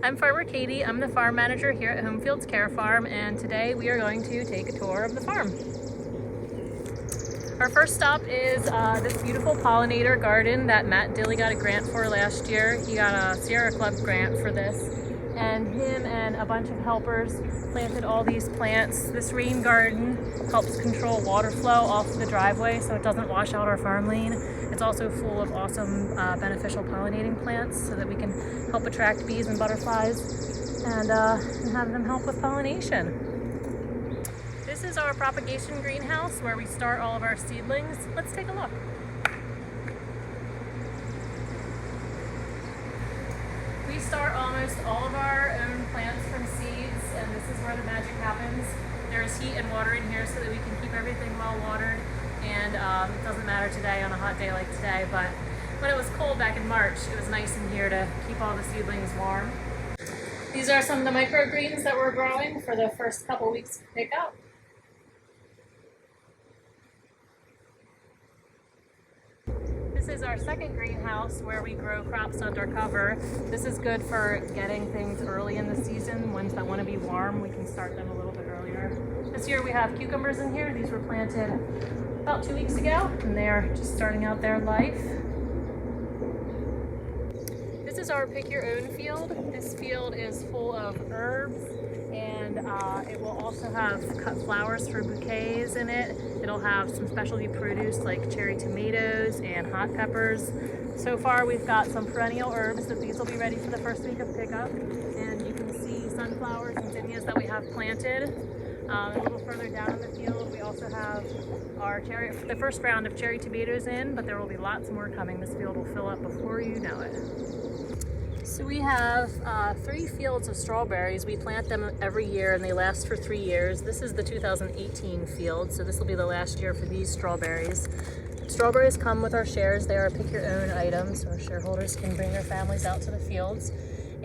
I'm Farmer Katie. I'm the farm manager here at Homefields Care Farm, and today we are going to take a tour of the farm. Our first stop is this beautiful Pollinator Garden that Matt Dilly got a grant for last year. He got a Sierra Club grant for this, and him and a bunch of helpers planted all these plants. This rain garden helps control water flow off the driveway so it doesn't wash out our farm lane. It's also full of awesome beneficial pollinating plants so that we can help attract bees and butterflies and have them help with pollination. This is our Propagation Greenhouse where we start all of our seedlings. Let's take a look. We start almost all of our own plants from seeds, and this is where the magic happens. There's heat and water in here so that we can keep everything well watered, and it doesn't matter today on a hot day like today, but when it was cold back in March, it was nice in here to keep all the seedlings warm. These are some of the microgreens that we're growing for the first couple weeks to pick up. This is our second greenhouse where we grow crops under cover. This is good for getting things early in the season. Ones that want to be warm, we can start them a little bit earlier. This year we have cucumbers in here. These were planted about 2 weeks ago, and they are just starting out their life. This is our pick your own field. This field is full of herbs, and it will also have cut flowers for bouquets in it. It'll have some specialty produce like cherry tomatoes and hot peppers. So far we've got some perennial herbs that these will be ready for the first week of pickup. And you can see sunflowers and zinnias that we have planted. A little further down in the field we also have our the first round of cherry tomatoes in, but there will be lots more coming. This field will fill up before you know it. So we have 3 fields of strawberries. We plant them every year and they last for 3 years. This is the 2018 field, so this will be the last year for these strawberries. Strawberries come with our shares. They are pick your own items, so our shareholders can bring their families out to the fields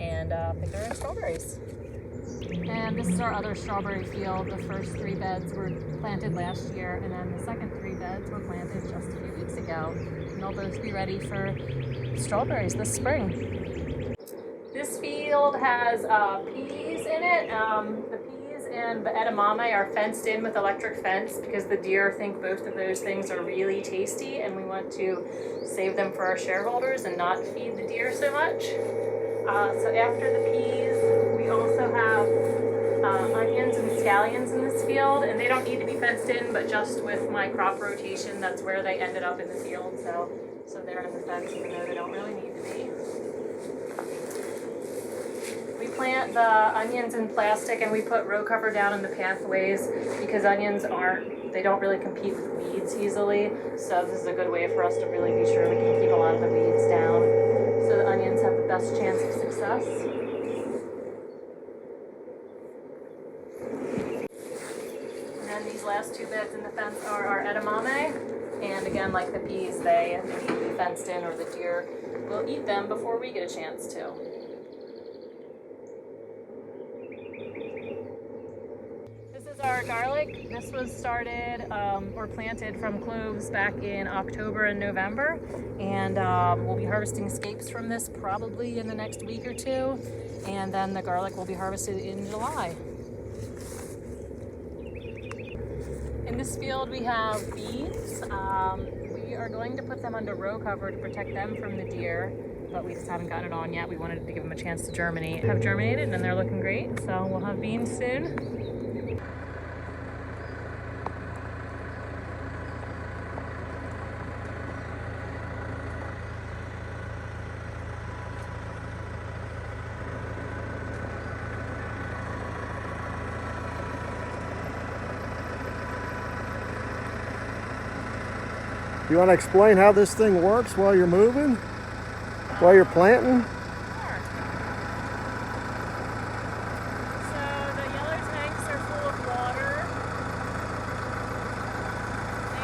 and pick their own strawberries. And this is our other strawberry field. The first 3 beds were planted last year, and then the second 3 beds were planted just a few weeks ago. And they'll both be ready for strawberries this spring. This field has peas in it. The peas and the edamame are fenced in with electric fence because the deer think both of those things are really tasty, and we want to save them for our shareholders and not feed the deer so much. So after the peas, we also have onions and scallions in this field, and they don't need to be fenced in, but just with my crop rotation, that's where they ended up in the field. So they're in the fence even though they don't really need to be. We plant the onions in plastic and we put row cover down in the pathways because onions they don't really compete with weeds easily. So this is a good way for us to really be sure we can keep a lot of the weeds down so the onions have the best chance of success. And then these last 2 beds in the fence are our edamame. And again, like the peas, they need to be fenced in or the deer will eat them before we get a chance to. Our garlic. This was started or planted from cloves back in October and November, and we'll be harvesting scapes from this probably in the next week or 2, and then the garlic will be harvested in July. In this field we have beans. We are going to put them under row cover to protect them from the deer, but we just haven't gotten it on yet. We wanted to give them a chance to germinate. Have germinated and they're looking great, so we'll have beans soon. You want to explain how this thing works while you're moving? While you're planting? Sure. So the yellow tanks are full of water,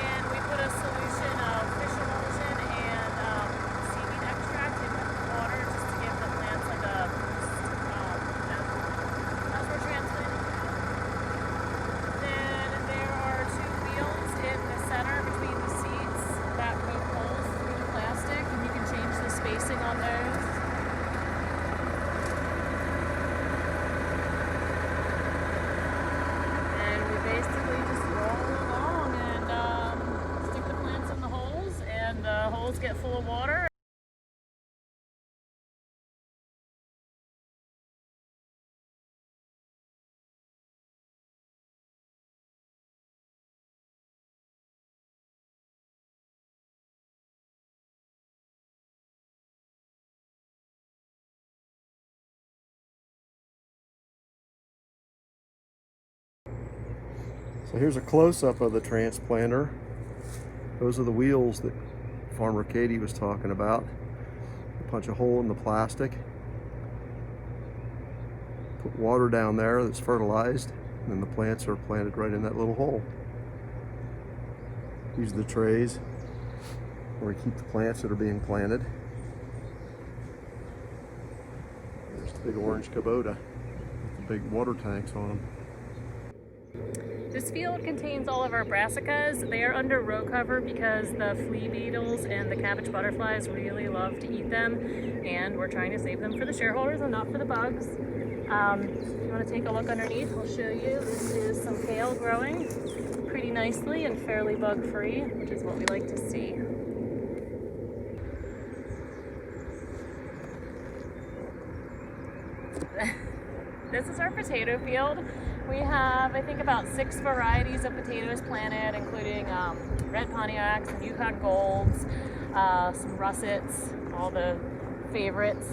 and we put a solution of fish emulsion and seaweed extract in with the water just to give the plants like a boost as we're transplanting. Then there are 2 wheels in the center between the seeds that poke holes through the plastic, and you can change the spacing on those. get full of water. So here's a close-up of the transplanter. Those are the wheels that Farmer Katie was talking about. You punch a hole in the plastic, put water down there that's fertilized, and then the plants are planted right in that little hole. These are the trays where we keep the plants that are being planted. There's the big orange Kubota with the big water tanks on them. This field contains all of our brassicas. They are under row cover because the flea beetles and the cabbage butterflies really love to eat them, and we're trying to save them for the shareholders and not for the bugs. If you want to take a look underneath, I'll show you. This is some kale growing pretty nicely and fairly bug-free, which is what we like to see. This is our potato field. We have, I think, about 6 varieties of potatoes planted, including red Pontiacs and Yukon Golds, some russets, all the favorites.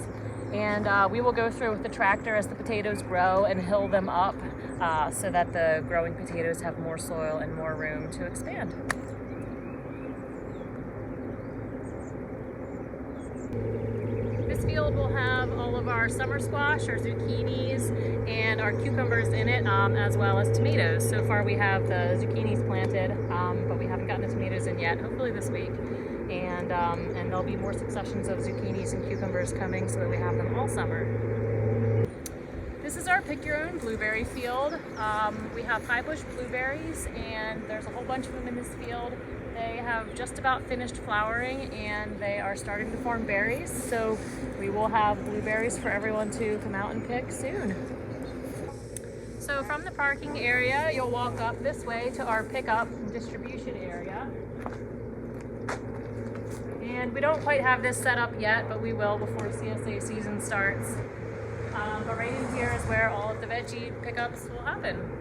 And we will go through with the tractor as the potatoes grow and hill them up so that the growing potatoes have more soil and more room to expand. This field will have all of our summer squash, our zucchinis, and our cucumbers in it, as well as tomatoes. So far we have the zucchinis planted, but we haven't gotten the tomatoes in yet, hopefully this week. And there'll be more successions of zucchinis and cucumbers coming so that we have them all summer. This is our pick your own blueberry field. We have high bush blueberries, and there's a whole bunch of them in this field. They have just about finished flowering and they are starting to form berries, so we will have blueberries for everyone to come out and pick soon. So from the parking area, you'll walk up this way to our pickup and distribution area. And we don't quite have this set up yet, but we will before CSA season starts. But right in here is where all of the veggie pickups will happen.